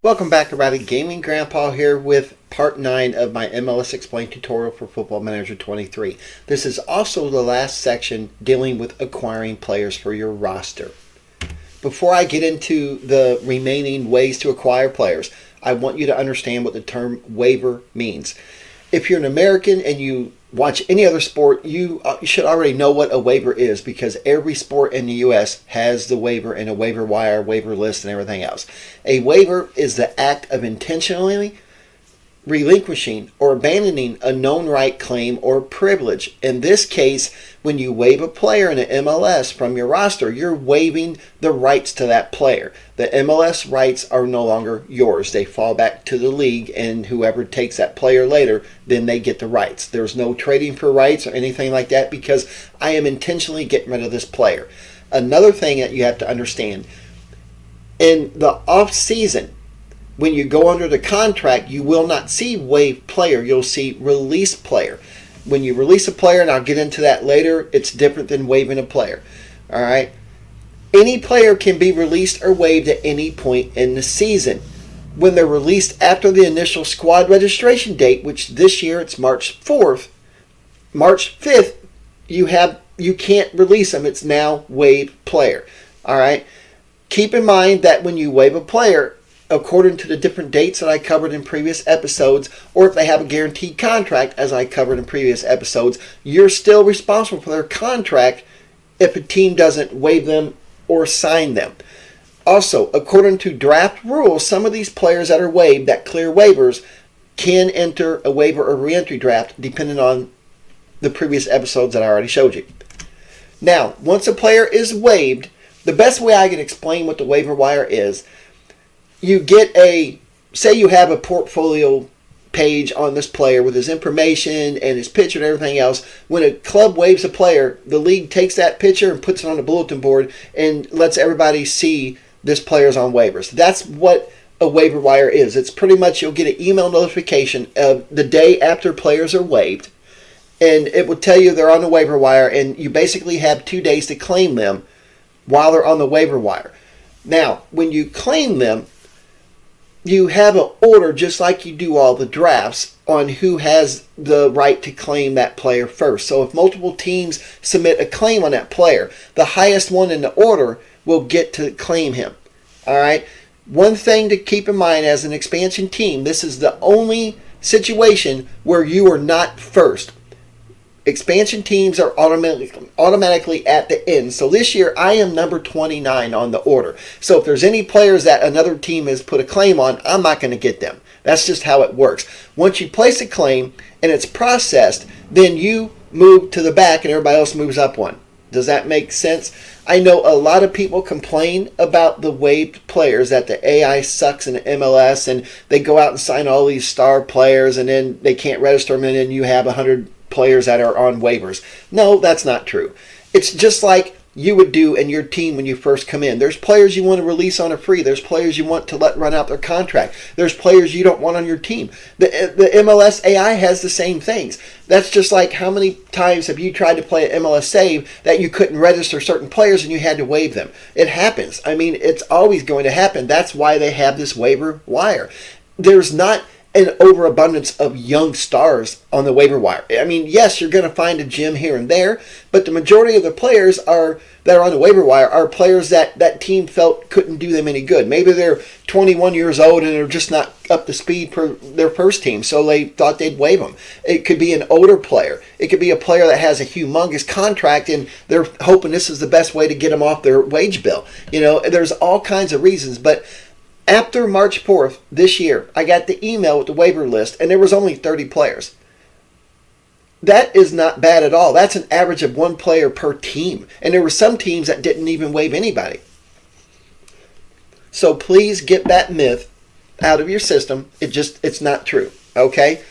Welcome back, everybody. Gaming Grandpa here with part 9 of my MLS Explained tutorial for Football Manager 23. This is also the last section dealing with acquiring players for your roster. Before I get into the remaining ways to acquire players, I want you to understand what the term waiver means. If you're an American and you watch any other sport, you should already know what a waiver is, because every sport in the U.S. has the waiver and a waiver wire, waiver list, and everything else. A waiver is the act of intentionally relinquishing or abandoning a known right, claim, or privilege. In this case, when you waive a player in the MLS from your roster, you're waiving the rights to that player. The MLS rights are no longer yours. They fall back to the league, and whoever takes that player later, then they get the rights. There's no trading for rights or anything like that, because I am intentionally getting rid of this player. Another thing that you have to understand, in the off season, when you go under the contract, you will not see waived player. You'll see released player. When you release a player, and I'll get into that later, it's different than waiving a player. All right? Any player can be released or waived at any point in the season. When they're released after the initial squad registration date, which this year it's March 4th, March 5th, you can't release them. It's now waived player. All right? Keep in mind that when you waive a player, according to the different dates that I covered in previous episodes, or if they have a guaranteed contract, as I covered in previous episodes, you're still responsible for their contract if a team doesn't waive them or sign them. Also, according to draft rules, some of these players that are waived, that clear waivers, can enter a waiver or re-entry draft depending on the previous episodes that I already showed you. Now, once a player is waived, the best way I can explain what the waiver wire is, you get say you have a portfolio page on this player with his information and his picture and everything else. When a club waives a player, the league takes that picture and puts it on the bulletin board and lets everybody see this player's on waivers. That's what a waiver wire is. It's pretty much, you'll get an email notification of the day after players are waived, and it will tell you they're on the waiver wire, and you basically have 2 days to claim them while they're on the waiver wire. Now, when you claim them, you have an order, just like you do all the drafts, on who has the right to claim that player first. So if multiple teams submit a claim on that player, the highest one in the order will get to claim him. All right? One thing to keep in mind as an expansion team, this is the only situation where you are not first. Expansion teams are automatically at the end. So this year, I am number 29 on the order. So if there's any players that another team has put a claim on, I'm not going to get them. That's just how it works. Once you place a claim and it's processed, then you move to the back and everybody else moves up one. Does that make sense? I know a lot of people complain about the waived players, that the AI sucks in the MLS and they go out and sign all these star players and then they can't register them, and then you have 100 players that are on waivers. No, that's not true. It's just like you would do in your team when you first come in. There's players you want to release on a free. There's players you want to let run out their contract. There's players you don't want on your team. The MLS AI has the same things. That's just like, how many times have you tried to play an MLS save that you couldn't register certain players and you had to waive them? It happens. I mean, it's always going to happen. That's why they have this waiver wire. There's not an overabundance of young stars on the waiver wire. I mean, yes, you're going to find a gem here and there, but the majority of the players that are on the waiver wire are players that team felt couldn't do them any good. Maybe they're 21 years old and they're just not up to speed for their first team, so they thought they'd waive them. It could be an older player. It could be a player that has a humongous contract and they're hoping this is the best way to get them off their wage bill. You know, there's all kinds of reasons, but after March 4th this year, I got the email with the waiver list, and there was only 30 players. That is not bad at all. That's an average of 1 player per team. And there were some teams that didn't even waive anybody. So please get that myth out of your system. It's not true. Okay?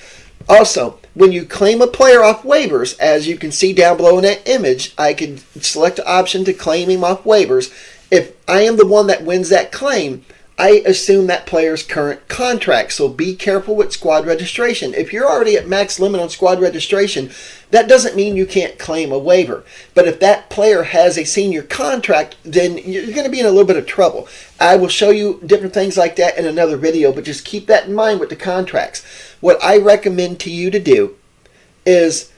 Also, when you claim a player off waivers, as you can see down below in that image, I can select the option to claim him off waivers. If I am the one that wins that claim, I assume that player's current contract. So be careful with squad registration. If you're already at max limit on squad registration, that doesn't mean you can't claim a waiver. But if that player has a senior contract, then you're going to be in a little bit of trouble. I will show you different things like that in another video, but just keep that in mind with the contracts. What I recommend to you to do is,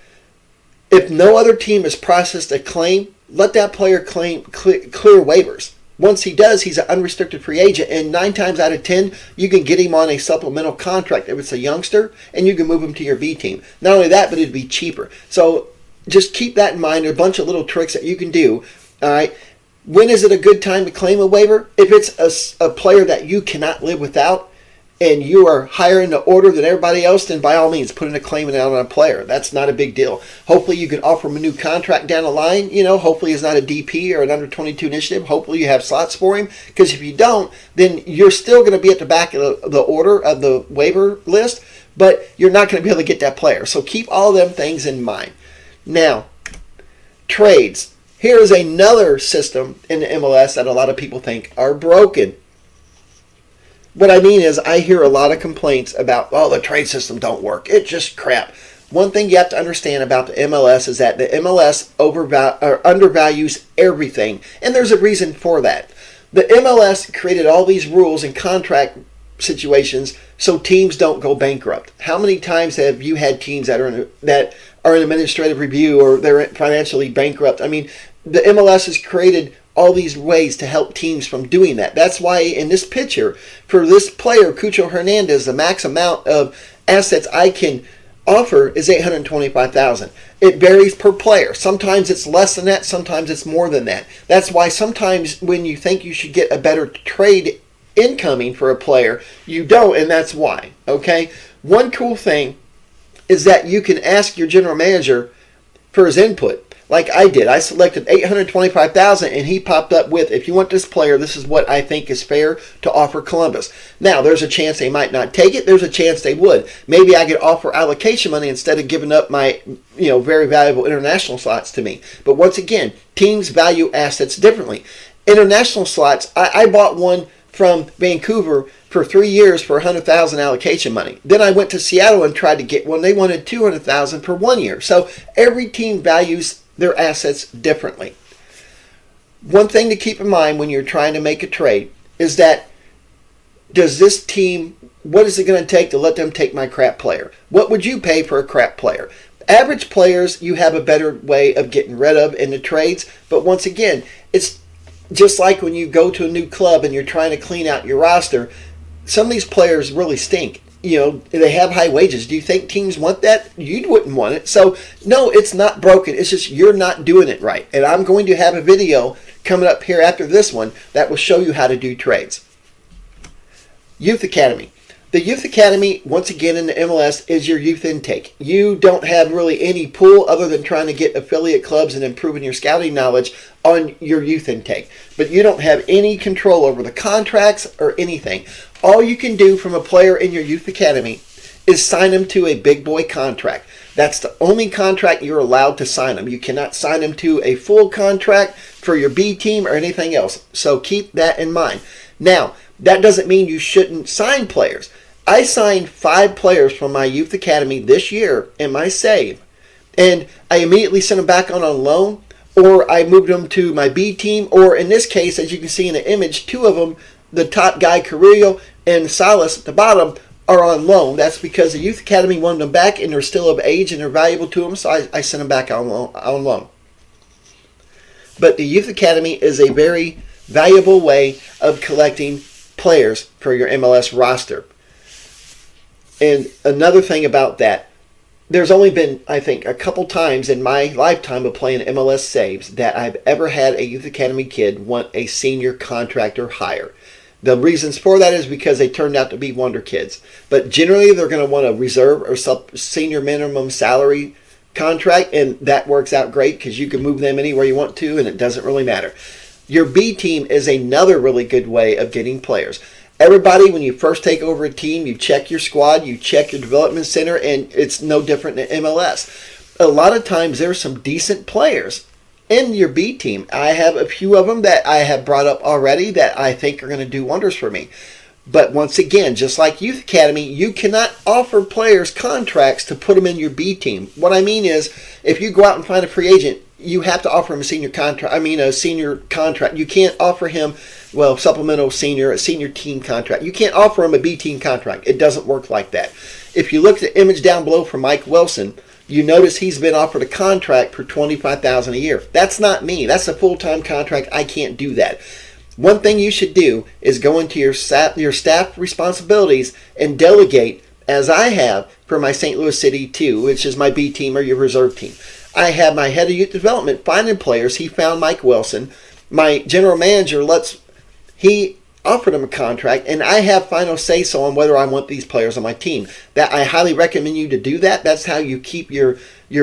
if no other team has processed a claim, let that player clear waivers. Once he does, he's an unrestricted free agent, and 9 times out of 10, you can get him on a supplemental contract if it's a youngster, and you can move him to your B team. Not only that, but it'd be cheaper. So just keep that in mind. There are a bunch of little tricks that you can do. All right. When is it a good time to claim a waiver? If it's a player that you cannot live without, and you are higher in the order than everybody else, then by all means, put in a claim out on a player. That's not a big deal. Hopefully you can offer him a new contract down the line. Hopefully it's not a DP or an under-22 initiative. Hopefully you have slots for him. Because if you don't, then you're still going to be at the back of the order of the waiver list, but you're not going to be able to get that player. So keep all them things in mind. Now, trades. Here is another system in the MLS that a lot of people think are broken. What I mean is, I hear a lot of complaints about, the trade system don't work. It's just crap. One thing you have to understand about the MLS is that the MLS undervalues everything, and there's a reason for that. The MLS created all these rules and contract situations so teams don't go bankrupt. How many times have you had teams that are in administrative review or they're financially bankrupt? I mean, the MLS has created all these ways to help teams from doing that. That's why in this picture, for this player, Cucho Hernandez, the max amount of assets I can offer is $825,000. It varies per player. Sometimes it's less than that, sometimes it's more than that. That's why sometimes when you think you should get a better trade incoming for a player, you don't, and that's why. Okay? One cool thing is that you can ask your general manager for his input. Like I did. I selected $825,000 and he popped up with, if you want this player, this is what I think is fair to offer Columbus. Now, there's a chance they might not take it. There's a chance they would. Maybe I could offer allocation money instead of giving up my very valuable international slots to me. But once again, teams value assets differently. International slots, I bought one from Vancouver for 3 years for $100,000 allocation money. Then I went to Seattle and tried to get one. They wanted $200,000 for 1 year. So every team values their assets differently. One thing to keep in mind when you're trying to make a trade is that, does this team, what is it going to take to let them take my crap player? What would you pay for a crap player? Average players, you have a better way of getting rid of in the trades. But once again, it's just like when you go to a new club and you're trying to clean out your roster. Some of these players really stink. They have high wages. Do you think teams want that? You wouldn't want it. So, no, it's not broken. It's just you're not doing it right. And I'm going to have a video coming up here after this one that will show you how to do trades. Youth Academy. The Youth Academy, once again in the MLS, is your youth intake. You don't have really any pull other than trying to get affiliate clubs and improving your scouting knowledge on your youth intake. But you don't have any control over the contracts or anything. All you can do from a player in your Youth Academy is sign them to a big boy contract. That's the only contract you're allowed to sign them. You cannot sign them to a full contract for your B team or anything else. So keep that in mind. Now, that doesn't mean you shouldn't sign players. I signed 5 players from my Youth Academy this year in my save. And I immediately sent them back on loan, or I moved them to my B team, or in this case, as you can see in the image, 2 of them, the top guy, Carrillo, and Salas at the bottom, are on loan. That's because the Youth Academy wanted them back, and they're still of age, and they're valuable to them, so I sent them back on loan. But the Youth Academy is a very valuable way of collecting players for your MLS roster. And another thing about that, there's only been, I think, a couple times in my lifetime of playing MLS saves that I've ever had a Youth Academy kid want a senior contract or higher. The reasons for that is because they turned out to be wonder kids. But generally, they're going to want a reserve or senior minimum salary contract, and that works out great because you can move them anywhere you want to, and it doesn't really matter. Your B team is another really good way of getting players. Everybody, when you first take over a team, you check your squad, you check your development center, and it's no different than MLS. A lot of times, there's some decent players in your B team. I have a few of them that I have brought up already that I think are going to do wonders for me. But once again, just like Youth Academy, you cannot offer players contracts to put them in your B team. What I mean is, if you go out and find a free agent, you have to offer him a senior contract. A senior contract. You can't offer him, supplemental senior, a senior team contract. You can't offer him a B team contract. It doesn't work like that. If you look at the image down below for Mike Wilson, you notice he's been offered a contract for $25,000 a year. That's not me. That's a full-time contract. I can't do that. One thing you should do is go into your staff responsibilities and delegate, as I have for my St. Louis City 2, which is my B team or your reserve team. I have my head of youth development finding players. He found Mike Wilson. My general manager he offered him a contract, and I have final say-so on whether I want these players on my team. That I highly recommend you to do that. That's how you keep your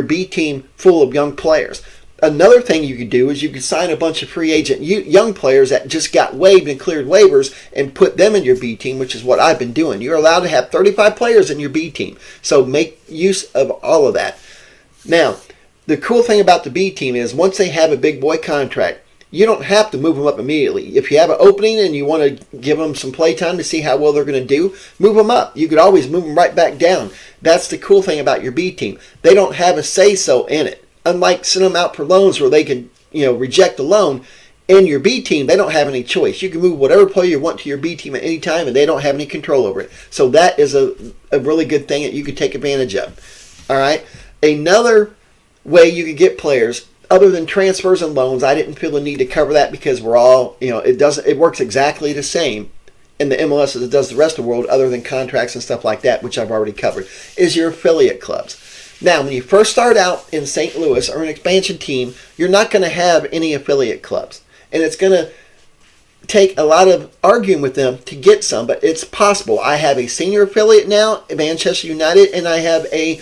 B team full of young players. Another thing you could do is you could sign a bunch of free agent young players that just got waived and cleared waivers and put them in your B team, which is what I've been doing. You're allowed to have 35 players in your B team, so make use of all of that. Now, the cool thing about the B team is once they have a big boy contract, you don't have to move them up immediately. If you have an opening and you want to give them some play time to see how well they're going to do, move them up. You could always move them right back down. That's the cool thing about your B team. They don't have a say-so in it. Unlike sending them out for loans where they can, reject the loan, in your B team, they don't have any choice. You can move whatever player you want to your B team at any time, and they don't have any control over it. So that is a really good thing that you could take advantage of. All right? Another way you could get players, other than transfers and loans, I didn't feel the need to cover that because we're all, it works exactly the same in the MLS as it does the rest of the world, other than contracts and stuff like that, which I've already covered, is your affiliate clubs. Now, when you first start out in St. Louis or an expansion team, you're not going to have any affiliate clubs. And it's going to take a lot of arguing with them to get some, but it's possible. I have a senior affiliate now, Manchester United, and I have a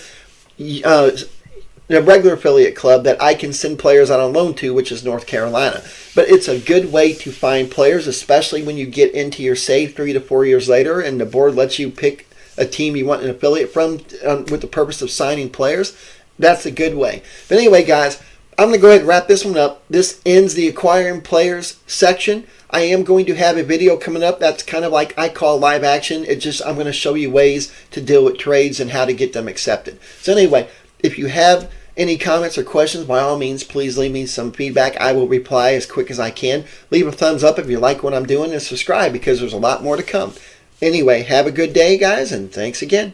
regular affiliate club that I can send players out on loan to, which is North Carolina. But it's a good way to find players, especially when you get into your save 3 to 4 years later and the board lets you pick a team you want an affiliate from with the purpose of signing players. That's a good way. But anyway, guys, I'm going to go ahead and wrap this one up. This ends the acquiring players section. I am going to have a video coming up that's kind of like I call live action. I'm going to show you ways to deal with trades and how to get them accepted. So anyway, if you have any comments or questions, by all means, please leave me some feedback. I will reply as quick as I can. Leave a thumbs up if you like what I'm doing and subscribe because there's a lot more to come. Anyway, have a good day, guys, and thanks again.